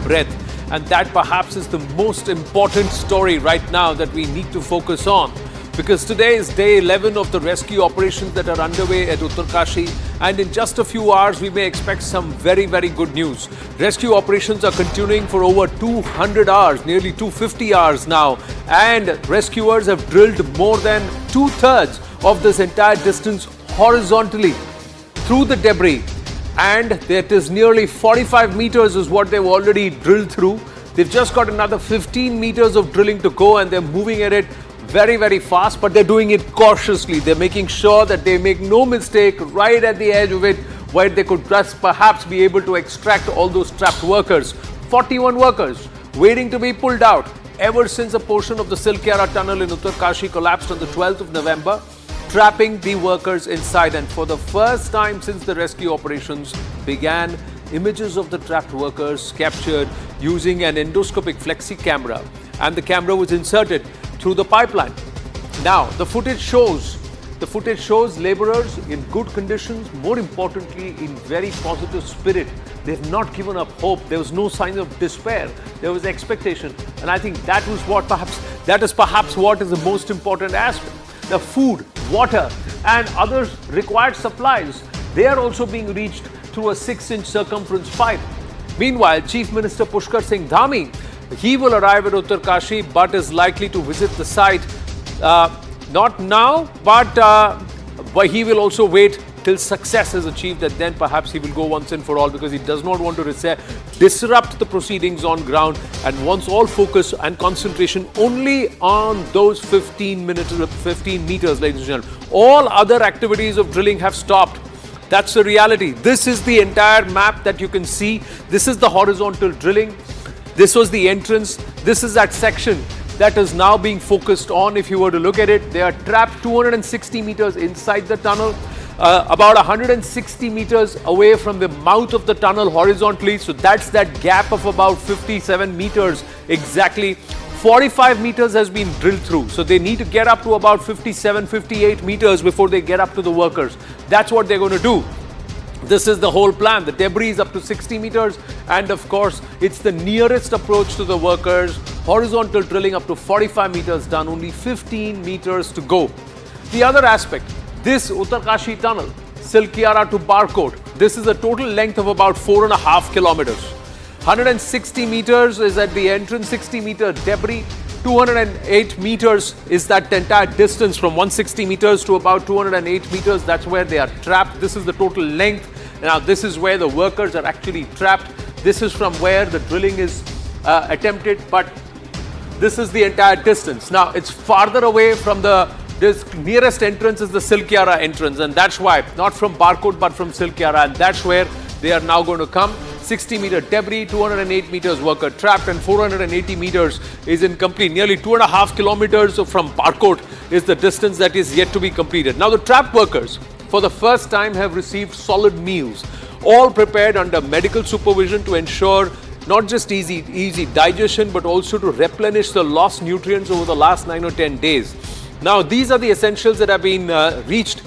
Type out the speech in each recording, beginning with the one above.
breath, and that perhaps is the most important story right now that we need to focus on, because today is day 11 of the rescue operations that are underway at Uttarkashi, and in just a few hours we may expect some very good news. Rescue operations are continuing for over 200 hours, nearly 250 hours now, and rescuers have drilled more than 2/3 of this entire distance horizontally through the debris, and that is nearly 45 meters is what they've already drilled through. They've just got another 15 meters of drilling to go, and they're moving at it very fast, but they're doing it cautiously. They're making sure that they make no mistake right at the edge of it, where they could just perhaps be able to extract all those trapped workers. 41 workers waiting to be pulled out ever since a portion of the Silkyara tunnel in Uttarkashi collapsed on the 12th of November, trapping the workers inside. And for the first time since the rescue operations began, images of the trapped workers captured using an endoscopic flexi camera, and the camera was inserted through the pipeline. Now, the footage shows laborers in good conditions, more importantly in very positive spirit. They've not given up hope. There was no sign of despair. There was expectation, and I think that is perhaps what is the most important aspect. The food, water and other required supplies, they are also being reached through a 6-inch circumference pipe. Meanwhile, Chief Minister Pushkar Singh Dhami, he will arrive at Uttarkashi but is likely to visit the site not now, but he will also wait till success is achieved, and then perhaps he will go once and for all, because he does not want to disrupt the proceedings on ground and wants all focus and concentration only on those 15 meters, ladies and gentlemen. All other activities of drilling have stopped. That's the reality. This is the entire map that you can see. This is the horizontal drilling. This was the entrance. This is that section that is now being focused on. If you were to look at it, they are trapped 260 meters inside the tunnel, about 160 meters away from the mouth of the tunnel horizontally. So that's that gap of about 57 meters exactly. 45 meters has been drilled through. So they need to get up to about 57, 58 meters before they get up to the workers. That's what they're going to do. This is the whole plan. The debris is up to 60 meters, and of course it's the nearest approach to the workers. Horizontal drilling up to 45 meters done, only 15 meters to go. The other aspect, this Uttarkashi tunnel, Silkyara to Barkot, this is a total length of about 4.5 kilometers. 160 meters is at the entrance, 60 meter debris. 208 meters is that entire distance from 160 meters to about 208 meters. That's where they are trapped. This is the total length. Now, this is where the workers are actually trapped. This is from where the drilling is attempted, but this is the entire distance. Now, it's farther away from this nearest entrance is the Silkyara entrance, and that's why, not from Barkot but from Silkyara, and that's where they are now going to come. 60 meter debris, 208 meters worker trapped, and 480 meters is incomplete. Nearly 2.5 kilometers from Barkot is the distance that is yet to be completed. Now, the trapped workers, for the first time, have received solid meals, all prepared under medical supervision to ensure not just easy digestion, but also to replenish the lost nutrients over the last 9 or 10 days. Now, these are the essentials that have been reached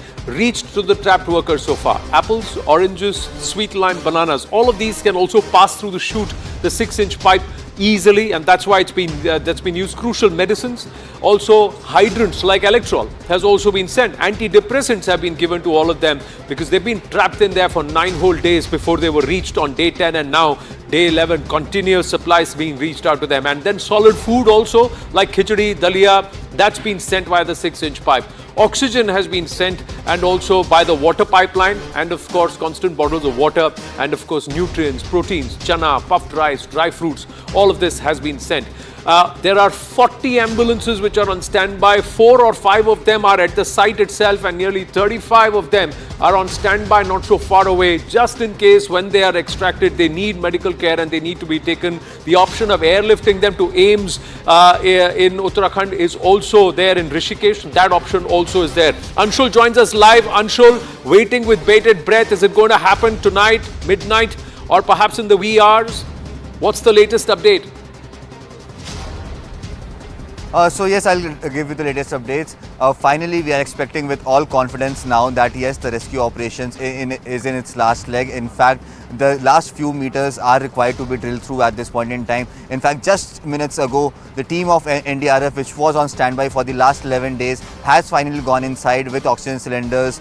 to the trapped workers so far. Apples, oranges, sweet lime, bananas. All of these can also pass through the chute, the 6-inch pipe, easily, and that's why that's been used. Crucial medicines, also hydrants like electrol has also been sent. Antidepressants have been given to all of them, because they've been trapped in there for 9 whole days before they were reached on day 10, and now day 11, continuous supplies being reached out to them. And then solid food also, like khichdi, dalia, that's been sent via the 6-inch pipe. Oxygen has been sent, and also by the water pipeline, and of course constant bottles of water, and of course nutrients, proteins, chana, puffed rice, dry fruits, all of this has been sent. There are 40 ambulances which are on standby. 4 or 5 of them are at the site itself, and nearly 35 of them are on standby not so far away, just in case when they are extracted they need medical care and they need to be taken. The option of airlifting them to AIIMS in Uttarakhand is also there. In Rishikesh, that option also is there. Anshul joins us live. Anshul, waiting with bated breath. Is it going to happen tonight, midnight, or perhaps in the wee hours? What's the latest update? So yes, I'll give you the latest updates. Finally, we are expecting with all confidence now that yes, the rescue operations is in its last leg. In fact, the last few meters are required to be drilled through at this point in time. In fact, just minutes ago, the team of NDRF, which was on standby for the last 11 days, has finally gone inside with oxygen cylinders,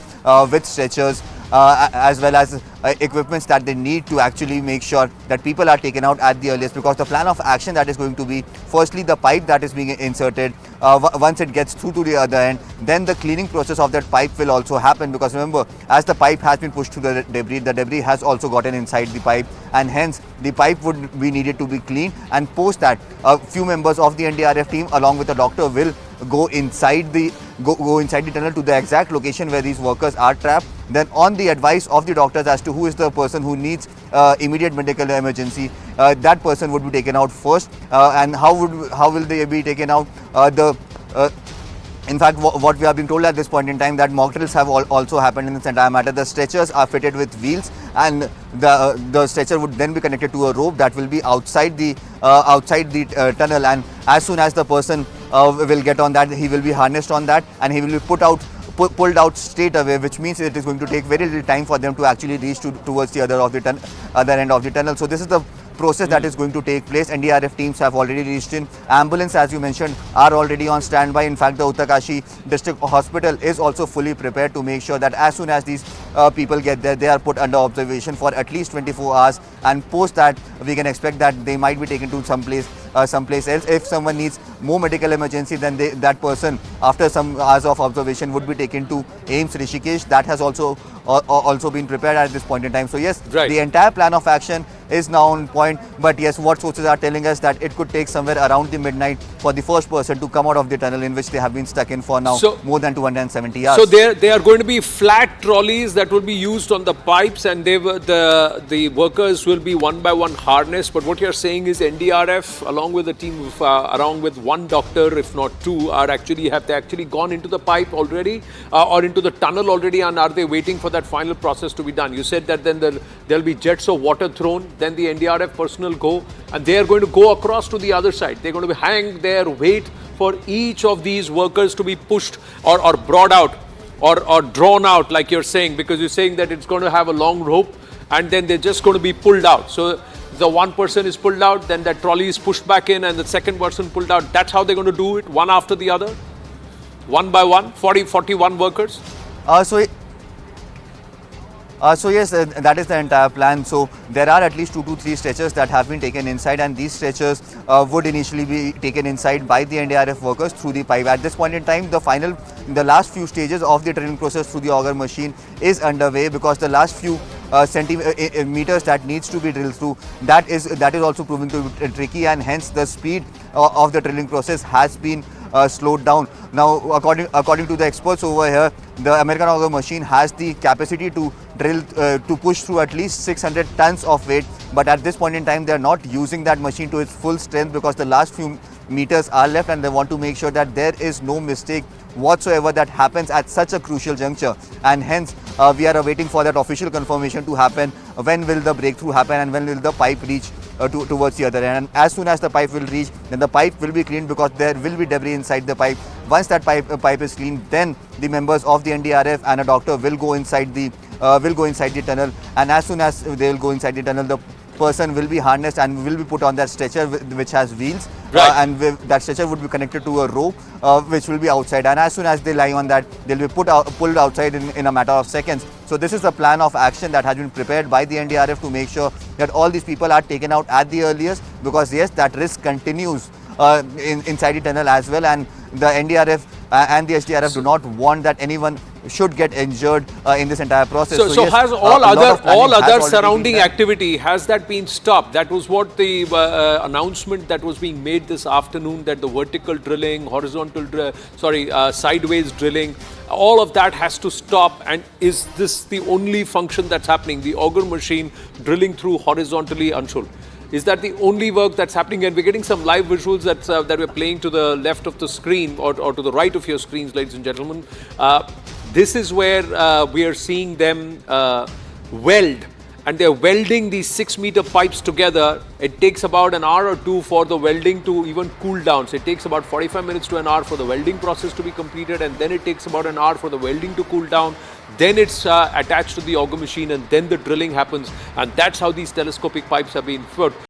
with stretchers, as well as equipments that they need to actually make sure that people are taken out at the earliest, because the plan of action that is going to be, firstly the pipe that is being inserted, once it gets through to the other end, then the cleaning process of that pipe will also happen, because remember, as the pipe has been pushed through the debris has also gotten inside the pipe, and hence the pipe would be needed to be cleaned, and post that a few members of the NDRF team along with the doctor will go inside the tunnel to the exact location where these workers are trapped. Then on the advice of the doctors as to who is the person who needs immediate medical emergency, that person would be taken out first. And how will they be taken out? In fact, what we have been told at this point in time, that mock drills have also happened in this entire matter. The stretchers are fitted with wheels, and the stretcher would then be connected to a rope that will be outside the tunnel. And as soon as the person will get on that, he will be harnessed on that, and he will be pulled out straight away, which means it is going to take very little time for them to actually reach towards the other end of the tunnel. So this is the process that is going to take place. NDRF teams have already reached in. Ambulance, as you mentioned, are already on standby. In fact, the Uttarkashi District Hospital is also fully prepared to make sure that as soon as these people get there, they are put under observation for at least 24 hours, and post that we can expect that they might be taken to someplace else. If someone needs more medical emergency, then that person, after some hours of observation, would be taken to AIIMS Rishikesh. That has also been prepared at this point in time. So yes, right, the entire plan of action is now on point. But yes, what sources are telling us that it could take somewhere around the midnight for the first person to come out of the tunnel in which they have been stuck in for now more than 270 hours. So there are going to be flat trolleys that will be used on the pipes, and the workers will be one by one harnessed. But what you're saying is NDRF, along with a team of around with one doctor, if not two, have they actually gone into the pipe already or into the tunnel already, and are they waiting for that final process to be done? You said that then there'll be jets of water thrown, then the NDRF personnel go, and they are going to go across to the other side. They're going to be hang there, wait for each of these workers to be pushed or brought out or drawn out, like you're saying, because you're saying that it's going to have a long rope, and then they're just going to be pulled out. So the one person is pulled out, then that trolley is pushed back in, and the second person pulled out. That's how they're going to do it, one after the other, one by one, 41 workers. So yes, that is the entire plan. So there are at least 2 to 3 stretchers that have been taken inside, and these stretchers would initially be taken inside by the NDRF workers through the pipe. At this point in time, the last few stages of the drilling process through the auger machine is underway, because the last few meters that needs to be drilled through, that is also proving to be tricky, and hence the speed of the drilling process has been slowed down. Now, according to the experts over here, the American auger machine has the capacity to drill to push through at least 600 tons of weight, but at this point in time they are not using that machine to its full strength, because the last few meters are left, and they want to make sure that there is no mistake whatsoever that happens at such a crucial juncture. And hence we are awaiting for that official confirmation to happen. When will the breakthrough happen, and when will the pipe reach towards the other end? And as soon as the pipe will reach, then the pipe will be cleaned, because there will be debris inside the pipe. Once that pipe is cleaned, then the members of the NDRF and a doctor will go inside the tunnel, and as soon as they will go inside the tunnel, the person will be harnessed and will be put on that stretcher which has wheels, and that stretcher would be connected to a rope which will be outside, and as soon as they lie on that, they'll be pulled outside in a matter of seconds. So this is the plan of action that has been prepared by the NDRF to make sure that all these people are taken out at the earliest, because yes, that risk continues inside the tunnel as well, and the NDRF and the SDRF do not want that anyone should get injured in this entire process. So yes, has all other surrounding activity, has that been stopped? That was what the announcement that was being made this afternoon, that the vertical drilling, sideways drilling, all of that has to stop. And is this the only function that's happening? The auger machine drilling through horizontally, Anshul? Is that the only work that's happening? And we're getting some live visuals that we're playing to the left of the screen, or to the right of your screens, ladies and gentlemen. This is where we are seeing them weld and they're welding these 6-meter pipes together. It takes about an hour or two for the welding to even cool down. So it takes about 45 minutes to an hour for the welding process to be completed, and then it takes about an hour for the welding to cool down. Then it's attached to the auger machine, and then the drilling happens, and that's how these telescopic pipes are being put.